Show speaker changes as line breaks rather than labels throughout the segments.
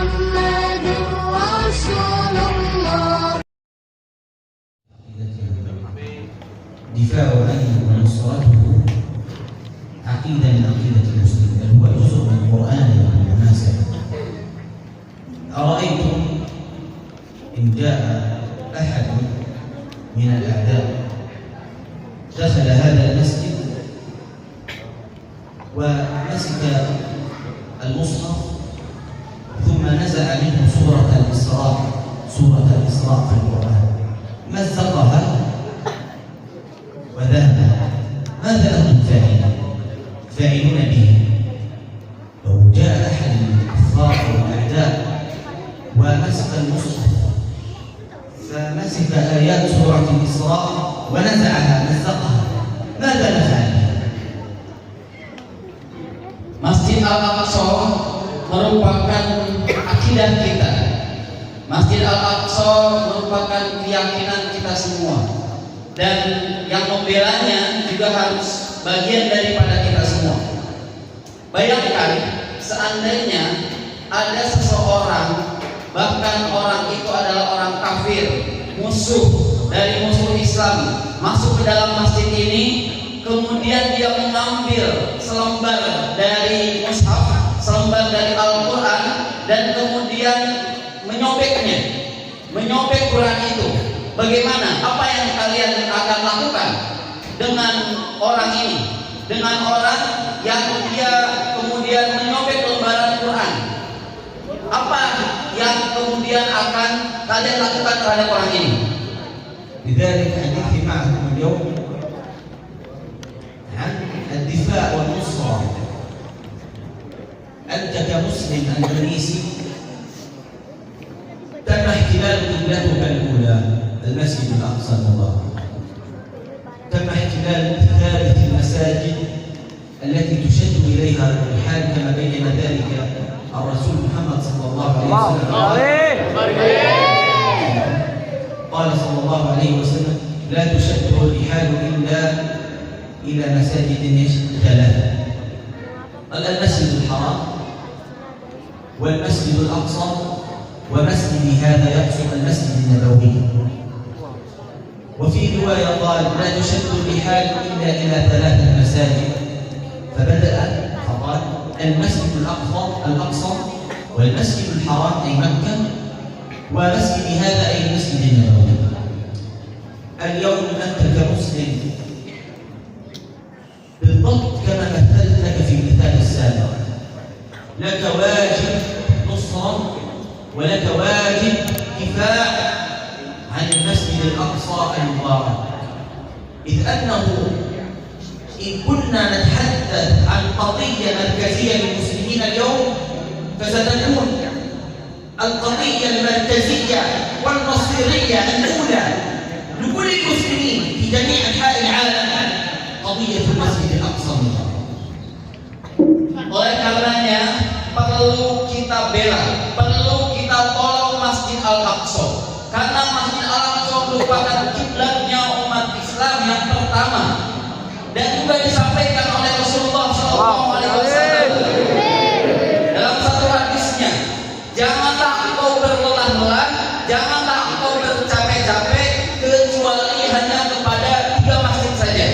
محمد رسول الله.
دفاع عنه ونصرته عقيدة من عقيدة المسلم، بل هو جزء من القرآن بالمناسبة. أرأيتم إن جاء أحد من الأعداء دخل هذا المسجد ومسك المصحف ثم نزع منه سورة الإسراء في القرآن، مزقها وذهب، ماذا أنتم فاعلون به؟ لو جاء أحد من الكفار والأعداء ومسك المصحف فمسك آيات سورة الإسراء ونزعها مزقها، ماذا نفعل؟
Masjid Al-Aqsa merupakan akidah kita. Masjid Al-Aqsa merupakan keyakinan kita semua. Dan yang membelanya juga harus bagian daripada kita semua. Bayangkan seandainya ada seseorang, bahkan orang itu adalah orang kafir, musuh dari musuh Islam, masuk ke dalam masjid ini, kemudian dia mengambil selembar dari mushaf, selembar dari Al-Quran, dan kemudian menyobek Quran itu. Bagaimana? Apa yang kalian akan lakukan dengan orang ini? Dengan orang yang dia kemudian menyobek lembaran Quran. Apa yang kemudian akan kalian lakukan terhadap orang ini?
لذلك حديثي معكم اليوم عن الدفاع والنصرة. أنت كمسلم أندونيسي تم احتلال قبلتك الأولى المسجد الأقصى المبارك، تم احتلال ثالث المساجد التي تشد إليها الرحال كما بين ذلك الرسول محمد صلى الله عليه وسلم. قال صلى الله عليه وسلم: لا تشد الرحال إلا إلى مساجد ثلاثة: المسجد الحرام والمسجد الأقصى ومسجد هذا يقصد المسجد النبوي. وفي رواية قال: لا تشد الرحال إلا إلى ثلاثة مساجد، فقال: المسجد الأقصى والمسجد الحرام أي مكة ومسجد هذا أي المسجد النبوي. اليوم أنت كمسلم بالضبط كما مثلت لك في المثال السابق، لك واجب نصرة ولك واجب دفاع عن المسجد الأقصى المبارك، إذ أنه إن كنا نتحدث عن قضية مركزية للمسلمين اليوم فستكون القضية المركزية والمصيرية الأولى لكل المسلمين في جميع أنحاء العالم قضية المسجد الأقصى المبارك.
Oleh karenanya perlu kita bela, perlu kita tolong Masjid Al-Aqsa, karena Masjid Al-Aqsa merupakan kiblatnya umat Islam yang pertama, dan juga disampaikan oleh Rasulullah SAW dalam satu hadisnya: janganlah engkau berlelah-lelah, janganlah engkau bercapek-capek kecuali hanya kepada 3 masjid saja.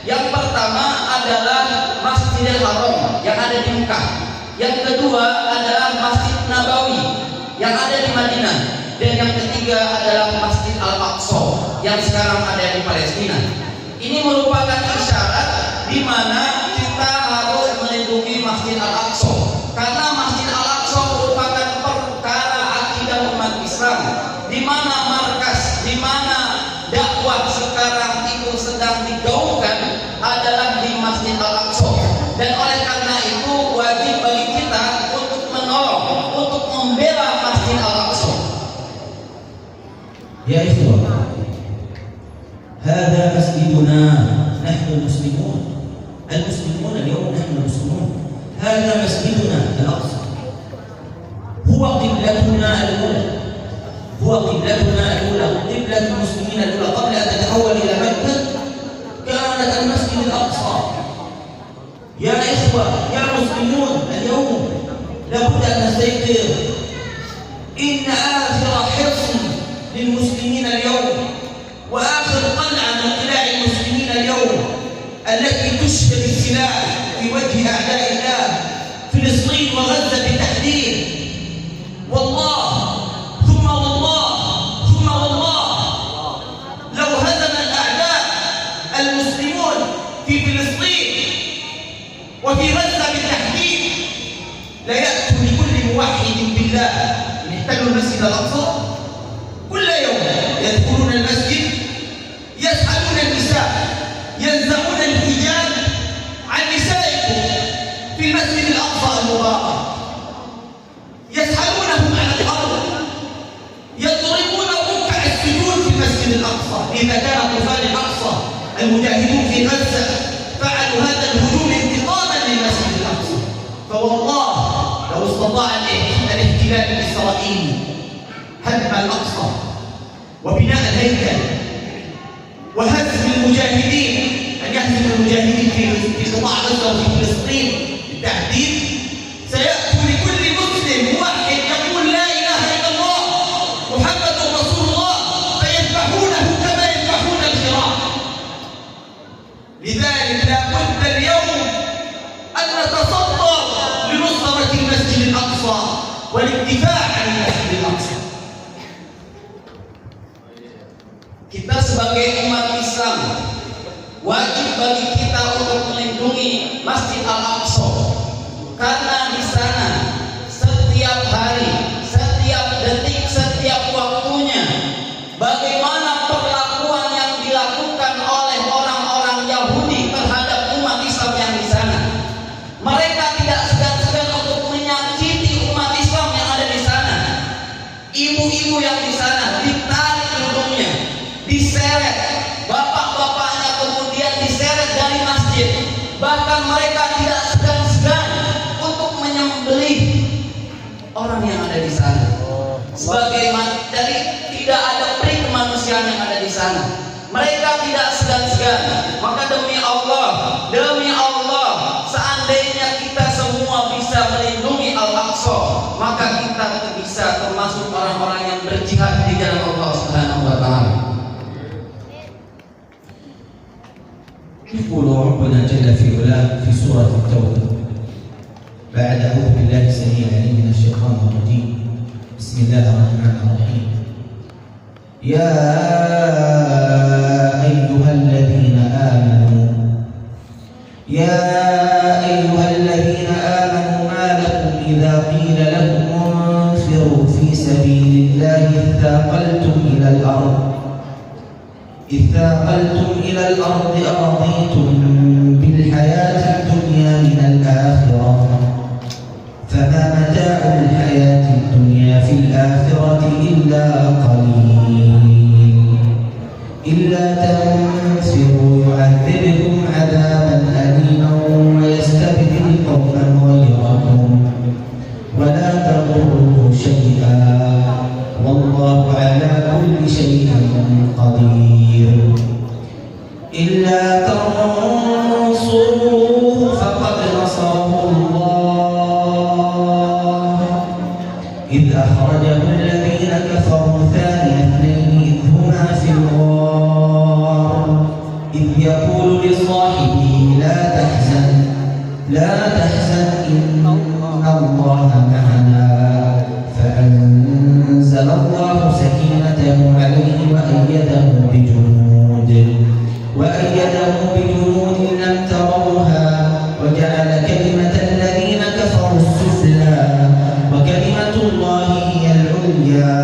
Yang pertama adalah Masjidil Haram yang ada di Mekah. Yang kedua adalah Masjid Nabawi yang ada di Madinah. Dan yang ketiga adalah Masjid Al-Aqsa yang sekarang ada di Palestina. Ini merupakan isyarat di mana kita harus melindungi Masjid Al-Aqsa, karena Masjid Al-Aqsa merupakan perkara akidah umat Islam, di mana markas, di mana dakwah sekarang itu sedang digaungkan adalah di Masjid Al-Aqsa. Dan oleh karena itu wajib bagi kita untuk menolong, untuk membela Masjid Al-Aqsa.
يا إخوة، هذا مسجدنا نحن المسلمون اليوم نحن المسلمون، هذا مسجدنا الأقصى، هو قبلتنا الأولى، قبلة المسلمين الأولى قبل أن تتحول إلى مكة كانت المسجد الأقصى. يا إخوة يا مسلمون، اليوم لابد أن نستيقظ إن آخر حصن للمسلمين اليوم وآخر قلعة من قلاع المسلمين اليوم التي تشهد السلاح في وجه أعداء الله فلسطين وغزة بالتحديد. والله ثم والله ثم والله لو هزم الأعداء المسلمون في فلسطين وفي غزة بالتحديد ليأتوا لكل موحد بالله يحتلوا المسجد الأقصى كل يوم، يدخلون المسجد، يسحبون النساء، ينزعون الحجاب عن نسائكم في المسجد الأقصى المبارك، يسحبونهم على الأرض، يضربون ركع السجود في المسجد الأقصى. إذا كان طوفان الأقصى المجاهدون في غزة فعلوا هذا الهجوم انتقاما للمسجد الأقصى، فوالله لو استطاع الاحتلال الإسرائيلي هدم الأقصى وبناء الهيكل وهزم المجاهدين، أن يهزم المجاهدين في قطاع غزة وفي فلسطين بالتحديد، سيأتوا لكل مسلم موحد يقول لا إله إلا الله محمد رسول الله فيذبحونه كما يذبحون الخراف. لذلك لا بد اليوم أن نتصدر لنصرة المسجد الأقصى والدفاع عن المسجid al-Aqsa.
Kita sebagai umat Islam wajib bagi kita untuk melindungi Masjid Al-Aqsa, karena di sana setiap hari, setiap detik, setiap waktunya bagaimana perlakuan yang dilakukan oleh orang-orang Yahudi terhadap umat Islam yang di sana. Mereka tidak segan-segan untuk menyakiti umat Islam yang ada di sana. Ibu-ibu yang di sana ditarik kerudungnya, diseret, bapak-bapaknya kemudian diseret dari masjid. Bahkan mereka tidak segan-segan untuk menyembelih orang yang ada di sana. Sebagaimana dari tidak ada peri kemanusiaan yang ada di sana. Mereka tidak segan-segan. Maka demi Allah, seandainya kita semua bisa melindungi Al-Aqsa, maka kita bisa termasuk orang-orang yang berjihad di jalan Allah Subhanahu wa taala.
يقول ربنا جل في علاه في سورة التوبة بعد أعوذ بالله السميع العليم من الشيطان الرجيم بسم الله الرحمن الرحيم يا أيها الذين آمنوا ما لكم إذا قيل لكم انفروا في سبيل الله اثاقلتم إلى الأرض أرضيتم بالحياة الدنيا من الآخرة فما متاع الحياة الدنيا في الآخرة إلا قليل إلا تنفروا يعذبكم عذابا أليما ويستبدل قوما غيركم ولا تضروه شيئا والله على كل شيء قدير إلا تنصروه فقد نصره الله إذ أخرجه الذين كفروا ثاني اثنين إذ هما في الغار إذ يقول لصاحبه لا تحزن إن الله معنا فأنزل الله سكينته عليه وأيده بجنود لم تروها وجعل كلمة الذين كفروا السفلى وكلمة الله هي العليا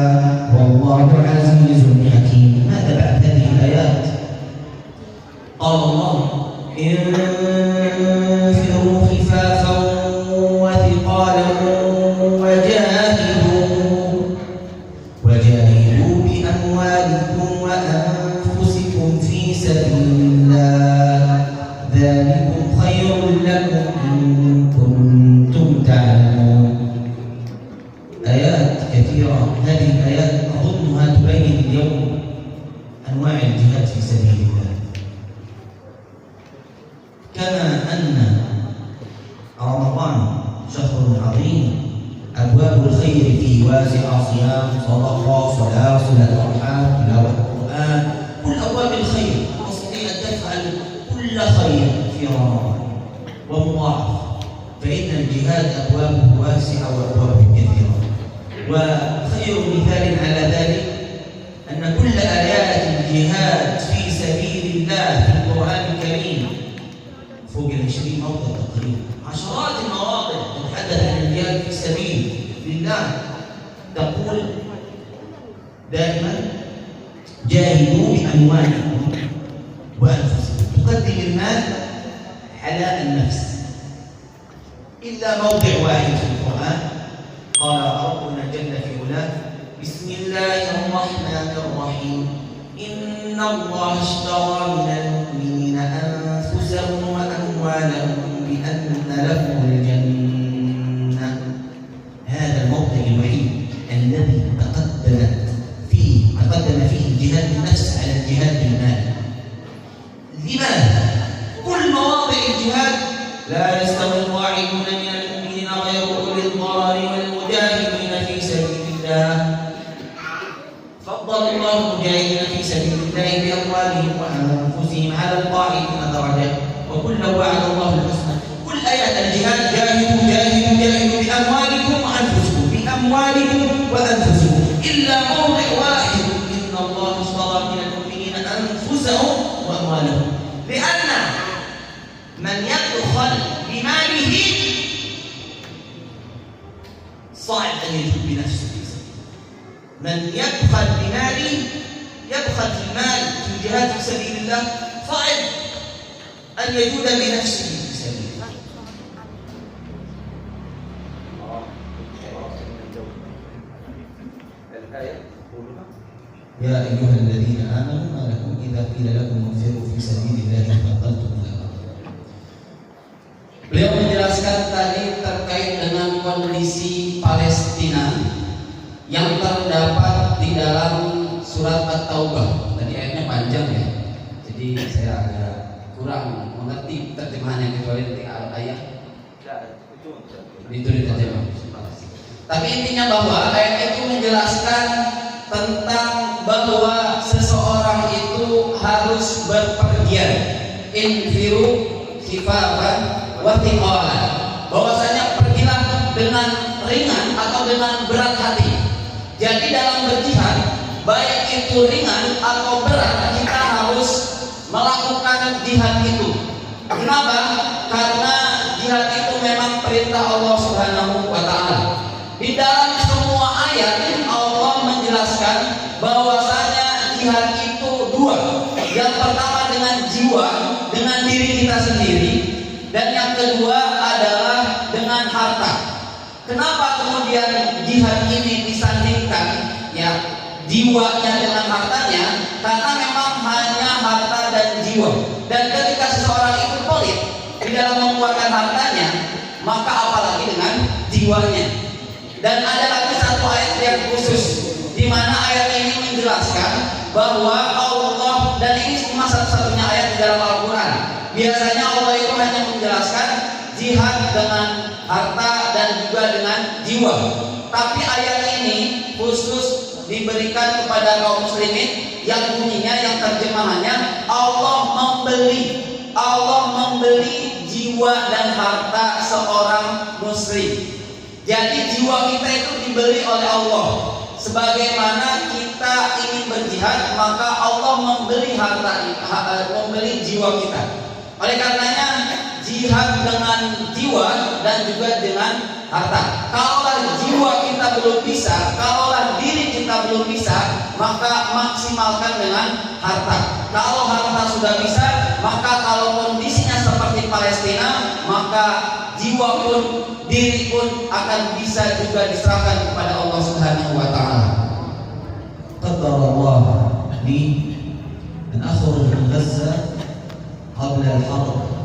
والله عزيز حكيم. ماذا بعد هذه الآيات؟ قال الله انفروا خفافا وثقالا وجاهدوا بأموالكم وأنفسكم في سبيل الله ذلكم خير لكم إن كنتم تعلمون. آيات كثيرة. هذه الآيات أظنها تبين اليوم أنواع الجهاد في سبيل الله، كما أن رمضان شهر عظيم أبواب الخير الخير فيه واسع، صيام، صدقة، صلاة، صلة أرحام، تلاوة القرآن، كل أبواب الخير تستطيع أن تفعل كل خير في رمضان ومضاعف، فإن الجهاد أبوابه واسعة وأبوابه كثيرة. وخير مثال على ذلك أن كل آيات الجهاد في سبيل الله في القرآن الكريم فوق 20 موضع تقريبا، عشرات المواضع تتحدث عن الجهاد في سبيل الله، تقول دائما جاهدوا بأموالكم وأنفسكم، تقدم المال على النفس، إلا موضع واحد في القرآن قال ربنا جل في علاه: بسم الله الرحمن الرحيم، إن الله اشترى من المؤمنين أنفسهم وأموالهم بأن لهم الجنة. هذا الموضع الوحيد الذي تقدم فيه الجهاد بالنفس على الجهاد بالمال. لماذا؟ كل مواضع الجهاد: لا يستوي القاعدون من المؤمنين غير أولي الضرر والمجاهدين في سبيل الله، فضل الله المجاهدين في سبيل الله بأموالهم وأنفسهم على القاعدين درجات، وكلا وعد الله الحسنى. كل آيات الجهاد: جاهدوا جاهدوا جاهدوا بأموالكم وأنفسكم، بأموالكم وأنفسكم، إلا موضع واحد: إن الله اشترى من المؤمنين أنفسهم وأموالهم. لأن من يبخل بماله صعب أن يجود بنفسه. من يبخل بماله، يبخل في المال في الجهاد في سبيل الله، صعب أن يجود بنفسه في سبيل الله. يا أيها الذين آمنوا ما لكم إذا قيل لكم انفروا في سبيل الله ثقلتم إلى الأرض.
Beliau menjelaskan tadi terkait dengan kondisi Palestina yang terdapat di dalam surat At-Taubah. Tadi ayatnya panjang ya, jadi saya agak kurang mengerti terjemahannya, kecuali ayat itu diterjemah. Tapi intinya bahwa ayat itu menjelaskan tentang bahwa seseorang itu harus berpergian, infiru khifafan wa thiqalan, bahwasanya pergilah dengan ringan atau dengan berat hati. Jadi dalam berjihad, baik itu ringan atau berat, kita harus melakukan jihad itu. Kenapa? Karena jihad itu memang perintah Allah Subhanahu wa taala. Di dalam semua ayat Allah menjelaskan bahwasanya jihad itu dua. Yang pertama dengan jiwa, dengan diri kita sendiri, dan yang kedua adalah dengan harta. Kenapa kemudian jihad ini disandingkan ya jiwanya dengan hartanya? Karena memang hanya harta dan jiwa. Dan ketika seseorang itu pelit di dalam mengeluarkan hartanya, maka apalagi dengan jiwanya. Dan ada lagi satu ayat yang khusus di mana ayat ini menjelaskan bahwa Allah, dan ini cuma satu-satunya ayat di dalam Al-Quran. Biasanya Allah itu hanya menjelaskan jihad dengan harta dan juga dengan jiwa. Tapi ayat ini khusus diberikan kepada kaum muslimin yang bunyinya, yang terjemahannya Allah membeli jiwa dan harta seorang muslim. Jadi jiwa kita itu dibeli oleh Allah. Sebagaimana kita ingin berjihad, maka Allah membeli membeli jiwa kita. Oleh karenanya jihad dengan jiwa dan juga dengan harta. Kalaulah jiwa kita belum bisa, kalaulah diri kita belum bisa, maka maksimalkan dengan harta. Kalau harta sudah bisa, maka kalau kondisinya seperti Palestina, maka jiwa pun, diri pun akan bisa juga diserahkan kepada Allah Subhanahu wa taala.
Qaddarallah li an akhruj min Gaza qabla al-harb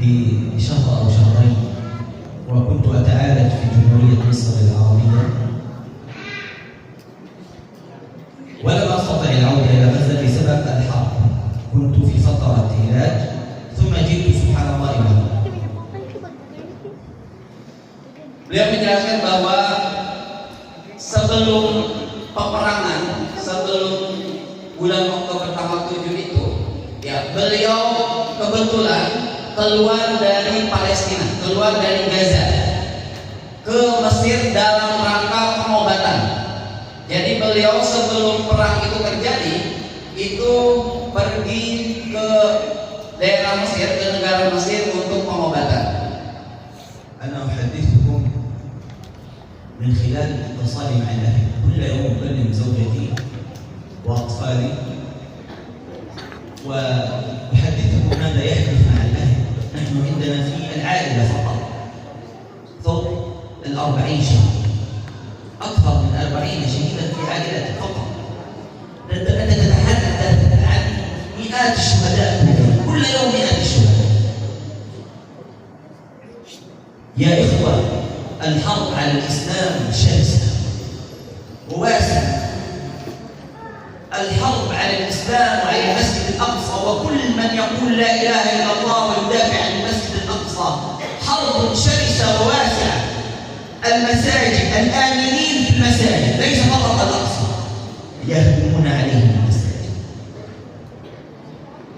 بشهر أو شهرين، وكنت أتعالج في جمهورية مصر العربية، ولم أستطع العودة إلى غزة بسبب الحرب. كنت في فترة علاج ثم جئت سبحان الله إلى هنا.
Beliau menjelaskan bahwa sebelum peperangan, sebelum bulan Oktober tanggal 7 itu, ya beliau kebetulan keluar dari Palestina, keluar dari Gaza ke Mesir dalam rangka pengobatan. Jadi beliau sebelum perang itu terjadi itu pergi ke daerah Mesir, ke negara Mesir untuk pengobatan.
أنا أحدثكم من خلال اتصالي مع الأهل. كل يوم أكلم زوجتي وأطفالي وأحدثكم ماذا يحدث مع الأهل. نحن عندنا في العائلة فقط فوق 40 شهيد، أكثر من 40 شهيدا في عائلتي فقط. نتحدث عن مئات الشهداء كل يوم، مئات الشهداء. يا إخوة، الحرب على الإسلام شرسة وواسعة. الحرب على الإسلام وعلى المسجد الأقصى وكل من يقول لا إله إلا الله ويدافع عن المسجد الأقصى حرب شرسة وواسعة. المساجد، الآمنين في المساجد، ليس فقط الأقصى، يهجمون عليهم المساجد.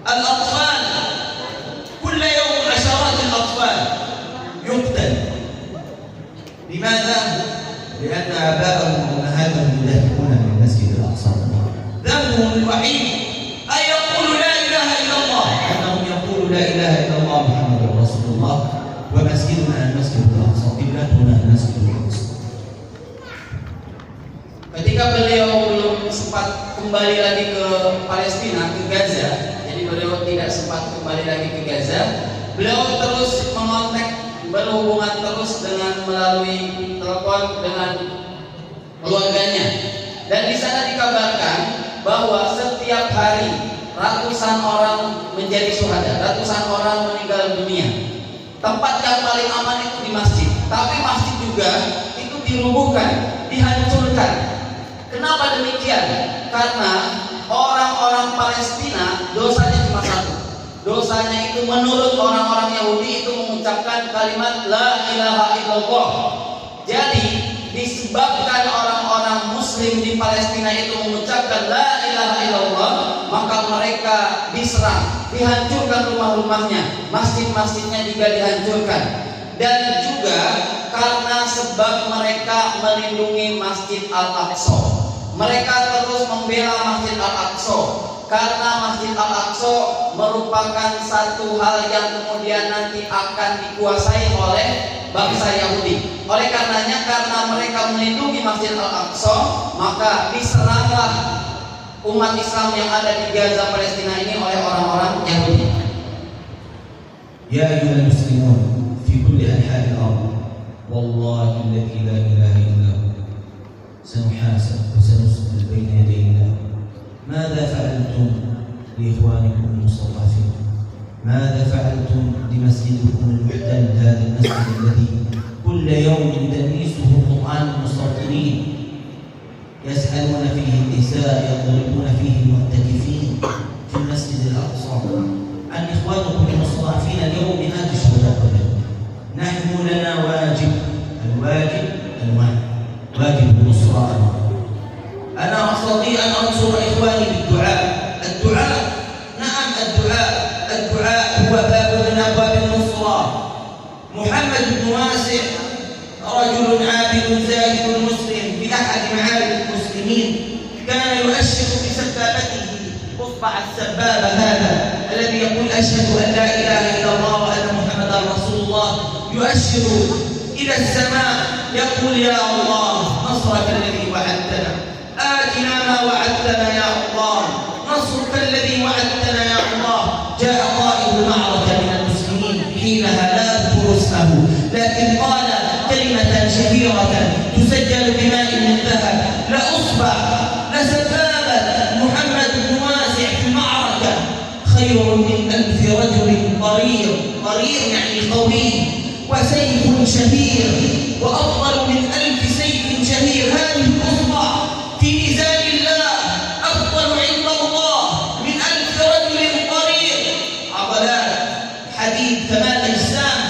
الأطفال، كل يوم عشرات الأطفال يقتل. لماذا؟ لأن آباءهم وأمهاتهم يدافعون عن المسجد الأقصى. ذنبهم الوحيد أن يقولوا لا إله إلا الله، أنهم يقولوا لا إله إلا الله محمد رسول الله، ومسجدنا المسجد الأقصى، قبلتنا المسجد الأقصى.
Ketika beliau belum sempat kembali lagi ke Palestina, ke Gaza, jadi beliau tidak sempat kembali lagi ke Gaza, beliau terus mengontak, berhubungan terus dengan melalui telepon dengan keluarganya. Dan di sana dikabarkan bahwa setiap hari ratusan orang menjadi syuhada, ratusan orang meninggal dunia. Tempat yang paling aman itu di masjid, tapi masjid juga itu dirubuhkan, dihancurkan. Kenapa demikian? Karena orang-orang Palestina dosanya cuma satu. Dosanya itu menurut orang-orang Yahudi itu mengucapkan kalimat la ilaha illallah. Jadi disebabkan orang-orang Muslim di Palestina itu mengucapkan la ilaha illallah, maka mereka diserang, dihancurkan rumah-rumahnya, masjid-masjidnya juga dihancurkan. Dan juga karena sebab mereka melindungi Masjid Al-Aqsa, mereka terus membela Masjid Al-Aqsa, karena Masjid Al-Aqsa merupakan satu hal yang kemudian nanti akan dikuasai oleh bangsa Yahudi. Oleh karenanya, karena mereka melindungi Masjid Al-Aqsa, maka diseranglah umat Islam yang ada di Gaza Palestina ini oleh orang-orang Yahudi.
يا أيها المسلمون في كل أنحاء الأرض، والله الذي لا إله إلا هو سنحاسب وسنسأل بين يدي الله. ماذا فعلتم لإخوانكم المستضعفين؟ ماذا فعلتم لمسجدكم المحتل، هذا المسجد الذي كل يوم يدنسه القرآن المستوطنين، يسألون فيه النساء، يضربون فيه المعتكفين في المسجد الأقصى. عن إخوانكم المستضعفين اليوم مئات الشهداء. نحن لنا واجب، الواجب واجب النصرة. أنا أستطيع أن أنصر إخواني بالدعاء. الدعاء، نعم الدعاء هو باب من أبواب النصرة. محمد بن واسع رجل عابد زاهد مسلم في أحد معابد المسلمين، كان يؤشر بسبابته أصبع السبابة هذا الذي يقول أشهد أن لا إله إلا الله وأن محمدا رسول الله، يؤشر إلى السماء يقول يا الله نصرك الذي وعدتنا، آتنا ما وعدتنا يا الله، نصرك الذي وعدتنا يا الله. جاء قائد المعركة من المسلمين حينها، لا أذكر اسمه، لكن قال كلمة شهيرة تسجل بماء من ذهب: لأصبح لسبابة محمد بن واسع في المعركة خير من 1000 رجل ضرير يعني قوي، وسيف شهير، وأفضل من 1000 سيف شهير. هذه الأصبع في ميزان الله أفضل عند الله من 1000 رجل ضرير، عضلات حديد 8 أجسام،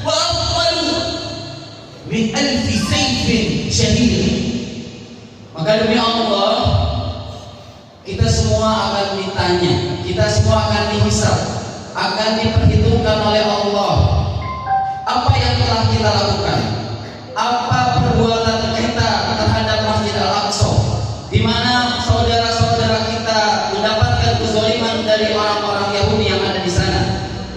وأفضل من 1000 سيف شهير.
Maka demi Allah, kita semua akan ditanya, kita semua akan dihisab, akan diperhitungkan oleh Allah apa yang telah kita lakukan, apa perbuatan kita terhadap Masjid Al-Aqsa, di mana saudara-saudara kita mendapatkan kezaliman dari orang-orang Yahudi yang ada di sana.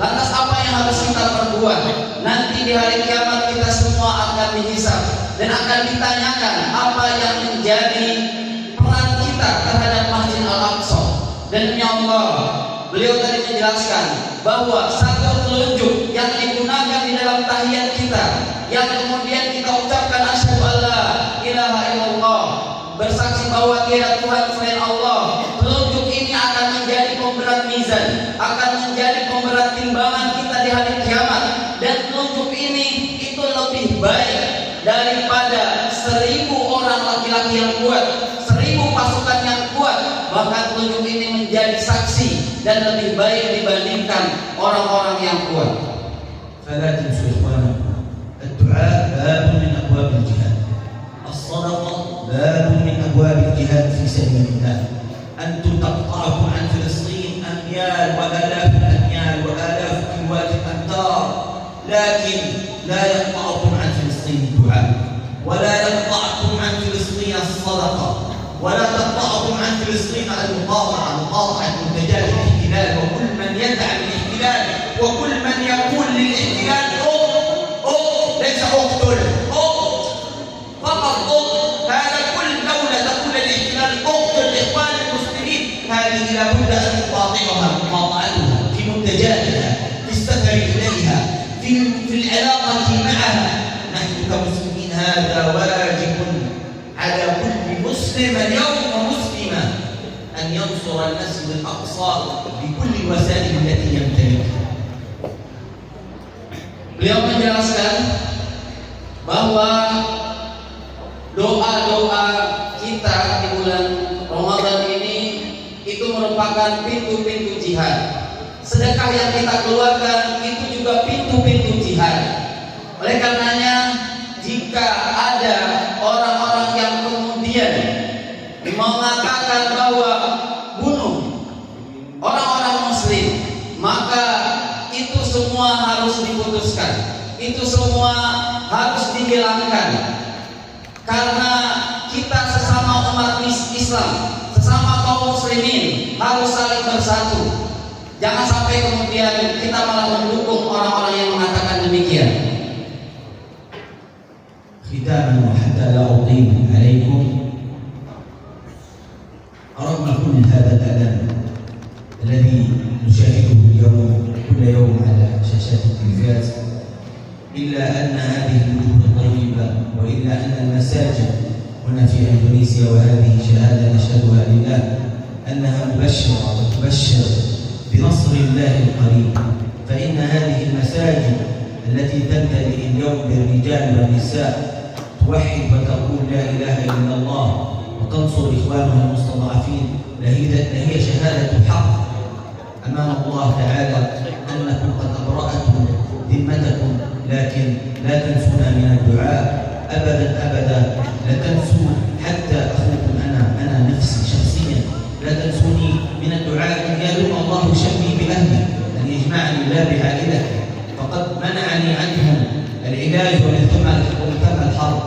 Lantas apa yang harus kita perbuat? Nanti di hari kiamat kita semua akan dihisab dan akan ditanyakan apa yang menjadi peran kita terhadap Masjid Al-Aqsa. Dan demi Allah, beliau tadi menjelaskan bahwa satu telunjuk yang digunakan di dalam tahiyat kita, yang kemudian kita ucapkan asyhadu alla ilaha illallah, bersaksi bahwa tiada Tuhan selain Allah, telunjuk ini akan menjadi pemberat mizan, akan menjadi pemberat timbangan kita di hari kiamat. Dan telunjuk ini itu lebih baik daripada 1000 orang laki-laki yang kuat, 1000 pasukan yang kuat. Bahkan telunjuk ini menjadi saksi dan lebih baik dibandingkan orang-orang yang kuat.
فلا تنسوا إخوانا الدعاء باب من أبواب الجهاد، الصدقة باب من أبواب الجهاد في سبيل الله. أنتم تقطعكم عن فلسطين أميال وآلاف الأميال وآلاف كيلوات الأمتار، لكن لا يقطعكم عن فلسطين الدعاء، ولا يقطعكم عن فلسطين الصدقة، ولا تقطعكم عن فلسطين المقاطعة، مقاطعة منتجات الاحتلال وكل من يدعم الاحتلال وكل من يقول للاحتلال ليس اقتل فقط هذا كل دولة تقول للاحتلال اقتل اخوان المسلمين، هذه لابد ان نقاطعها مقاطعتها في منتجاتها، في السفر اليها، في العلاقة معها. نحن كمسلمين هذا واجب على كل مسلم اليوم ومسلمة أن ينصر المسجد الأقصى بكل الوسائل التي يمتلكها.
Beliau menjelaskan bahwa doa-doa kita di bulan Ramadan ini itu merupakan pintu-pintu jihad. Sedekah yang kita keluarkan itu juga pintu-pintu jihad. Oleh karenanya, jika ada orang-orang yang kemudian mengatakan bahwa bunuh orang-orang muslim, maka itu semua harus diputuskan, itu semua harus dihilangkan. Karena kita sesama umat Islam, sesama kaum muslimin harus saling bersatu. Jangan sampai kemudian kita malah mendukung orang-orang yang mengatakan demikian.
ختاما وحتى لا أطيل عليكم، رغم كل هذا الألم الذي نشاهده اليوم كل يوم على شاشات التلفاز، إلا أن هذه الوجوه الطيبة وإلا أن المساجد هنا في إندونيسيا، وهذه شهادة نشهدها لله أنها مبشرة وتبشر بنصر الله القريب. فإن هذه المساجد التي تمتلئ اليوم بالرجال والنساء توحد وتقول لا إله إلا الله وتنصر إخوانها المستضعفين لهي شهادة حق أمام الله تعالى أنكم قد أبرأتم ذمتكم. لكن لا تنسونا من الدعاء أبدا أبدا، لا تنسوا حتى أخوكم أنا نفسي شخصيا، لا تنسوني من الدعاء أن يدعو الله شمي بأهلي، أن يجمعني لا بعائلتي، فقد منعني عنهم العلاج ومن الحرب.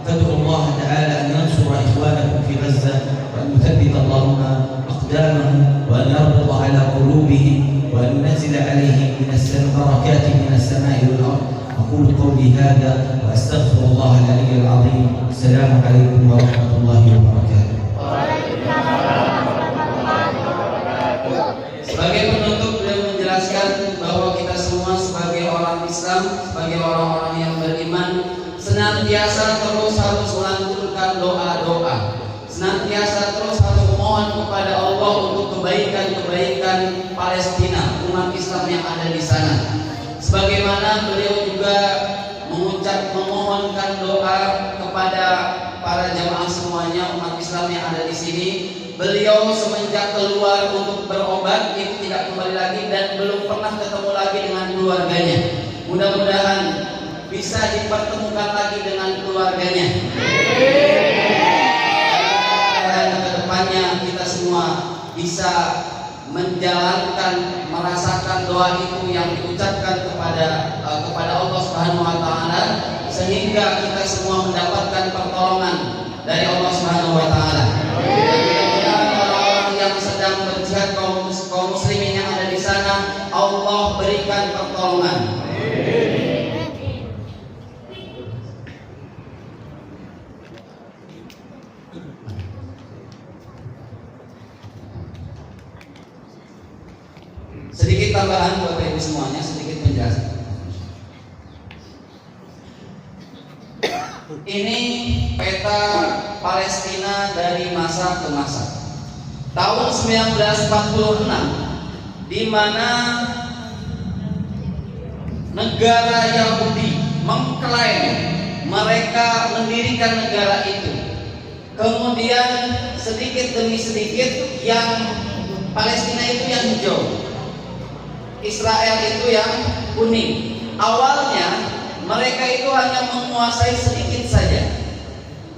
فادعوا الله تعالى أن ينصر إخوانكم في غزة، وأن يثبت اللهم أقدامهم، وأن يربط على قلوبهم، وأن ينزل عليهم من بركات من السماء والأرض. أقول قولي هذا وأستغفر الله العلي العظيم. السلام عليكم ورحمة الله وبركاته.
Sebagai penutup, beliau menjelaskan bahwa kita semua sebagai orang Islam, sebagai orang-orang yang beriman, senantiasa terus harus melantunkan doa-doa, senantiasa terus harus memohon kepada Allah untuk kebaikan-kebaikan Palestina, umat Islam yang ada di sana. Sebagaimana beliau juga memohonkan doa kepada para jamaah semuanya, umat Islam yang ada di sini. Beliau semenjak keluar untuk berobat itu tidak kembali lagi dan belum pernah ketemu lagi dengan keluarganya. Mudah-mudahan bisa dipertemukan lagi dengan keluarganya. bisa menjalankan, merasakan doa itu yang diucapkan kepada Allah Subhanahu wa taala, sehingga kita semua mendapatkan pertolongan dari Allah Subhanahu wa taala. Dan mudah-mudahan orang-orang yang sedang berjihad kaum muslimin yang ada di sana, Allah berikan pertolongan. Sedikit tambahan Bapak Ibu semuanya, sedikit penjelasan. Ini peta Palestina dari masa ke masa. Tahun 1946, di mana negara Yahudi mengklaim mereka mendirikan negara itu. Kemudian sedikit demi sedikit yang Palestina itu yang hijau, Israel itu yang kuning. Awalnya mereka itu hanya menguasai sedikit saja,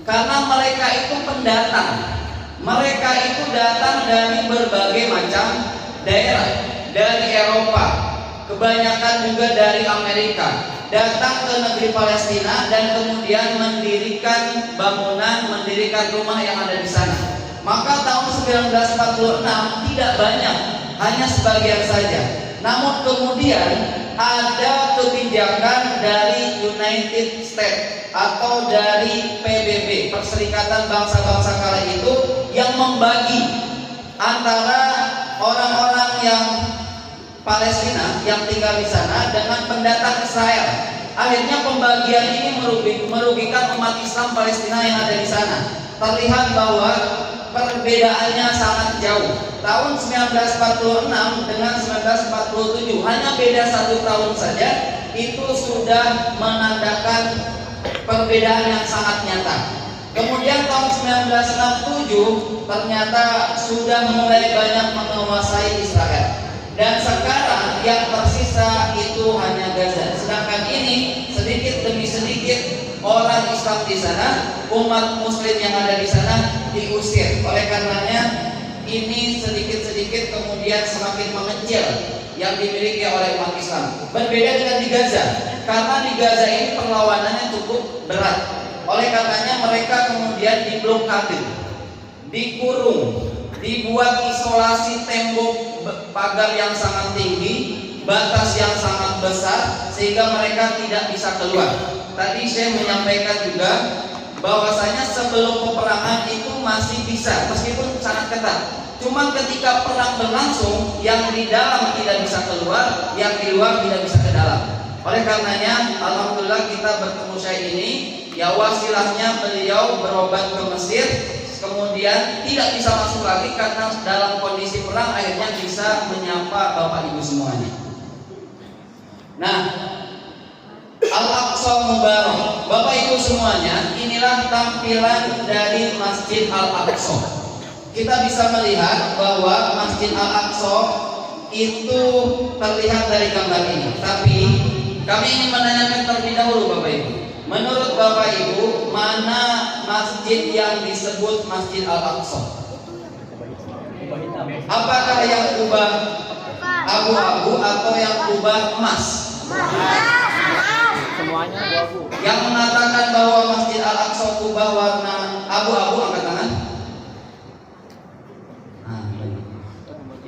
karena mereka itu pendatang. Mereka itu datang dari berbagai macam daerah, dari Eropa, kebanyakan juga dari Amerika, datang ke negeri Palestina dan kemudian mendirikan bangunan, mendirikan rumah yang ada di sana. Maka tahun 1946 tidak banyak, hanya sebagian saja. Namun kemudian ada kebijakan dari United States atau dari PBB, Perserikatan Bangsa-Bangsa kala itu, yang membagi antara orang-orang yang Palestina yang tinggal di sana dengan pendatang Israel. Akhirnya pembagian ini merugikan umat Islam Palestina yang ada di sana. Terlihat bahwa perbedaannya sangat jauh. Tahun 1946 dengan 1947 hanya beda 1 tahun saja, itu sudah menandakan perbedaan yang sangat nyata. Kemudian tahun 1967 ternyata sudah mulai banyak menguasai Israel. Dan sekarang yang tersisa itu hanya Gaza. Sedangkan ini sedikit demi sedikit orang Islam di sana, umat Muslim yang ada di sana diusir. Oleh karenanya ini sedikit-sedikit kemudian semakin mengecil yang dimiliki oleh umat Islam. Berbeda dengan di Gaza, karena di Gaza ini perlawanannya cukup berat. Oleh karenanya mereka kemudian diblokade, dikurung, dibuat isolasi tembok pagar yang sangat tinggi, batas yang sangat besar, sehingga mereka tidak bisa keluar. Tadi saya menyampaikan juga bahwasanya sebelum peperangan itu masih bisa, meskipun sangat ketat. Cuma ketika perang berlangsung, yang di dalam tidak bisa keluar, yang di luar tidak bisa ke dalam. Oleh karenanya, alhamdulillah kita bertemu saya ini, ya wasilahnya beliau berobat ke Mesir, kemudian tidak bisa masuk lagi karena dalam kondisi perang, akhirnya bisa menyapa Bapak Ibu semuanya. Nah, Al-Aqsa Mubarak, Bapak Ibu semuanya, inilah tampilan dari Masjid Al-Aqsa. Kita bisa melihat bahwa Masjid Al-Aqsa itu terlihat dari gambar ini. Tapi kami ingin menanyakan terlebih dahulu Bapak Ibu, menurut Bapak Ibu, mana masjid yang disebut Masjid Al-Aqsa? Apakah yang kubah abu-abu atau yang kubah emas?
Semuanya abu-abu.
Yang mengatakan bahwa Masjid Al-Aqsa kubah warna abu-abu, angkat tangan.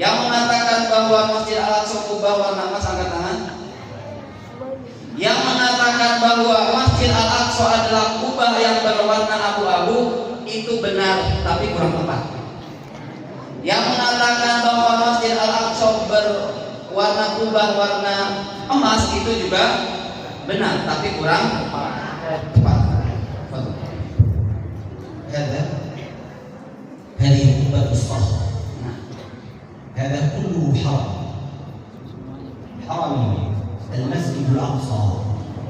Yang mengatakan bahwa Masjid Al-Aqsa kubah warna emas, angkat tangan. Yang mengatakan bahwa Masjid Al-Aqsa adalah kubah yang berwarna abu-abu, itu benar tapi kurang tepat. Yang mengatakan bahwa Masjid Al-Aqsa berwarna kubah warna emas, itu juga benar tapi kurang tepat.
هذه قبة الصخر، هذا كله حرم المسجد الأقصى.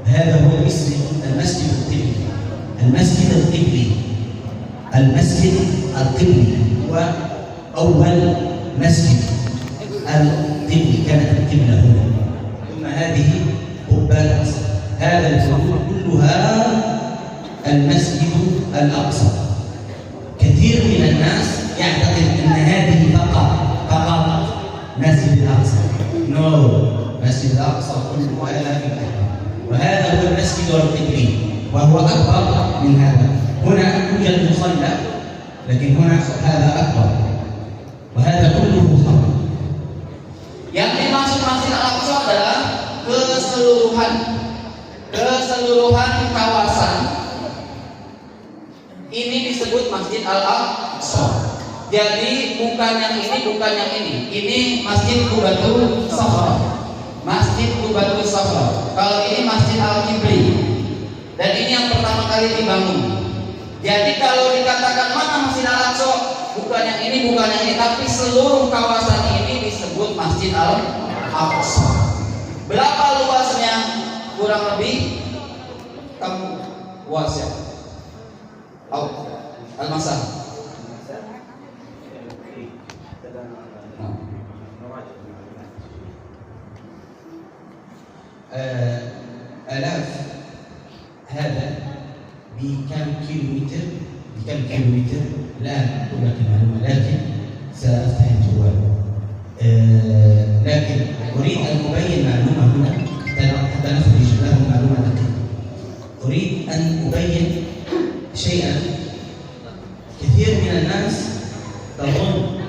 هذا هو المسجد القبلي. المسجد القبلي هو أول مسجد القبلي، كانت القبلة هنا، ثم هذه قبة. هذا الحدود كلها المسجد الأقصى. كثير من الناس يعتقد أن هذه فقط مسجد الأقصى. No, مسجد الأقصى كله هذا في الكعبة، وهذا هو المسجد القبلي وهو أكبر من هذا. هنا يوجد مصلى لكن هنا هذا أكبر وهذا كله خمر.
Yang dimaksud Masjid Al-Aqsa adalah keseluruhan kawasan ini disebut Masjid Al-Aqsa. Jadi bukan yang ini, bukan yang ini. Ini Masjid Qubatul Sakhra. Masjid Qubatul Sakhra. Kalau ini Masjid Al-Qibli. Dan ini yang pertama kali dibangun. Jadi kalau dikatakan mana Masjid Al-Aqsa, bukan yang ini, bukan yang ini, tapi seluruh kawasan ini disebut Masjid Al-Aqsa. Berapa luasnya? Kurang lebih kamu luas ya? Al-Masah.
آلاف هذا بكم كيلومتر لا أقول لك المعلومة لكن سأفتح الجوال. لكن أريد أن أبين معلومة هنا حتى نخرج لهم معلومة دقيقة. أريد أن أبين شيئا. كثير من الناس تظن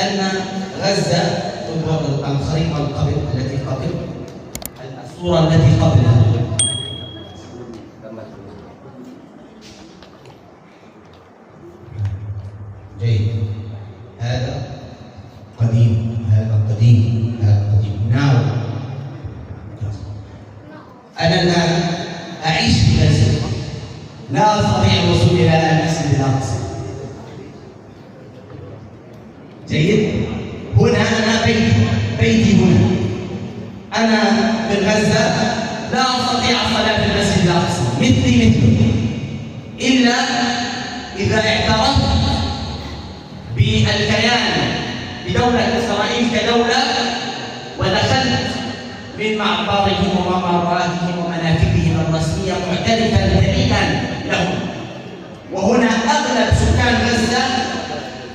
أن غزة تطبق الخريطة التي قبل الصورة التي قبلها. جيد. هذا قديم، هذا قديم، هذا قديم. نعم. أنا الآن أعيش في غزة، لا أستطيع الوصول إلى المسجد الأقصى. جيد. هنا أنا بيتي هنا. أنا من غزة لا أستطيع الصلاة في المسجد الأقصى مثلك إلا إذا اعترفت بالكيان بدولة إسرائيل كدولة ودخلت من معبرهم وممراتهم ومنافذهم الرسمية معترفا بريئا لهم. وهنا أغلب سكان غزة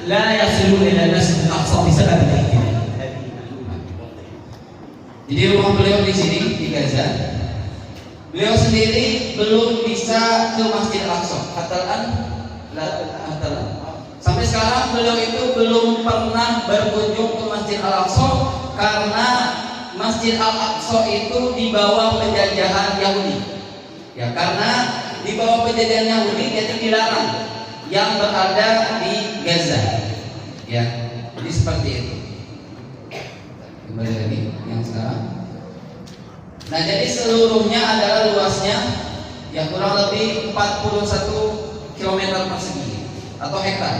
لا يصلون إلى المسجد الأقصى بسبب الاحتلال.
Jadi rumah beliau di sini di Gaza. Beliau sendiri belum bisa ke Masjid Al-Aqsa. Sampai sekarang beliau itu belum pernah berkunjung ke Masjid Al-Aqsa karena Masjid Al-Aqsa itu di bawah penjajahan Yahudi. Ya, karena di bawah penjajahan Yahudi jadi dilarang yang berada di Gaza. Ya, jadi seperti itu. Kembali lagi yang sekarang. Nah, jadi seluruhnya adalah luasnya ya kurang lebih 41 km persegi atau hektar.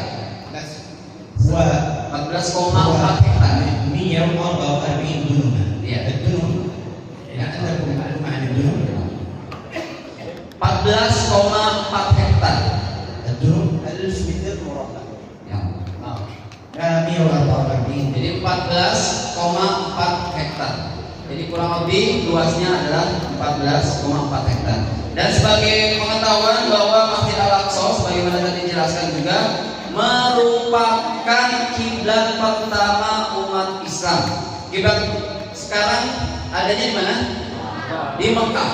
14,4 hektar.
144 دنوما.
Iya.
الدنوم يعني عندكم معلومة عن الدنوم؟
14,4 hektar.
الدنوم 1000 متر مربع.
Ya.
144.
Jadi 14,4 hektar. Jadi kurang lebih luasnya adalah 14,4 hektar. Dan sebagai pengetahuan bahwa Masjid Al-Aqsa sebagaimana tadi dijelaskan juga merupakan kiblat pertama umat Islam. Kiblat sekarang adanya di mana? Di Mekah.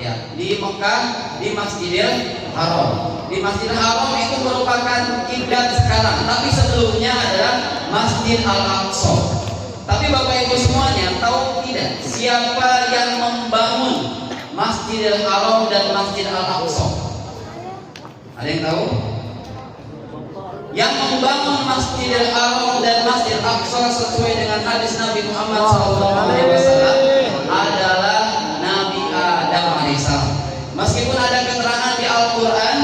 Ya, di Mekah di Masjidil Haram. Di Masjidil Haram itu merupakan kiblat sekarang, tapi sebelumnya adalah Masjid Al-Aqsa. Tapi Bapak Ibu semuanya tahu tidak siapa yang membangun Masjidil Haram dan Masjid Al-Aqsa? Ada yang tahu? Yang membangun Masjidil Haram dan Masjid Al-Aqsa sesuai dengan hadis Nabi Muhammad SAW adalah Nabi Adam alaihissalam. Meskipun ada keterangan di Al-Quran,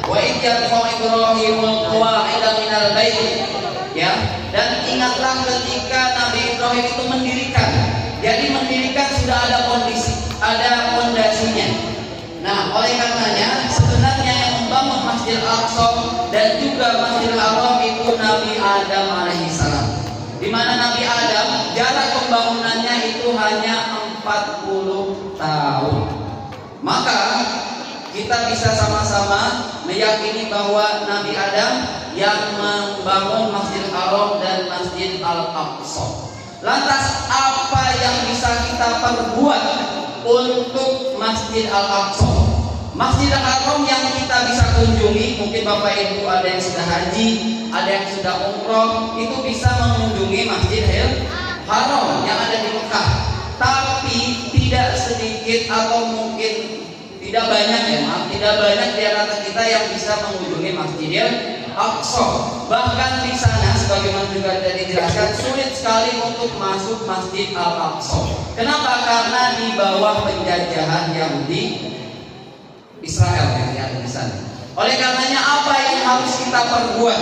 wa idh yarfa'u Ibrahimul qawa'ida minal bait, ya, dan ingatlah ketika Nabi Ibrahim itu mendirikan. Jadi mendirikan sudah ada kondisi, ada fondasinya. Nah, oleh karenanya sebenarnya yang membangun Masjid Al-Aqsa dan juga Masjidil Haram itu Nabi Adam alaihissalam. Di mana Nabi Adam jarak pembangunannya itu hanya 40 tahun. Maka kita bisa sama-sama meyakini bahwa Nabi Adam yang membangun Masjidil Haram dan Masjid Al-Aqsa. Lantas apa yang bisa kita perbuat untuk Masjid Al-Aqsa? Masjidil Haram yang kita bisa kunjungi, mungkin Bapak Ibu ada yang sudah haji, ada yang sudah umroh, itu bisa mengunjungi Masjidil Haram yang ada di Mekah. Tapi tidak sedikit atau mungkin tidak banyak tidak banyak di antara kita yang bisa mengunjungi Masjidil Aqsa. Bahkan di sana sebagaimana juga sudah dijelaskan, sulit sekali untuk masuk Masjid Al-Aqsa. Kenapa? Karena di bawah penjajahan Yahudi Israel yang ada di sana. Oleh karenanya apa yang harus kita perbuat?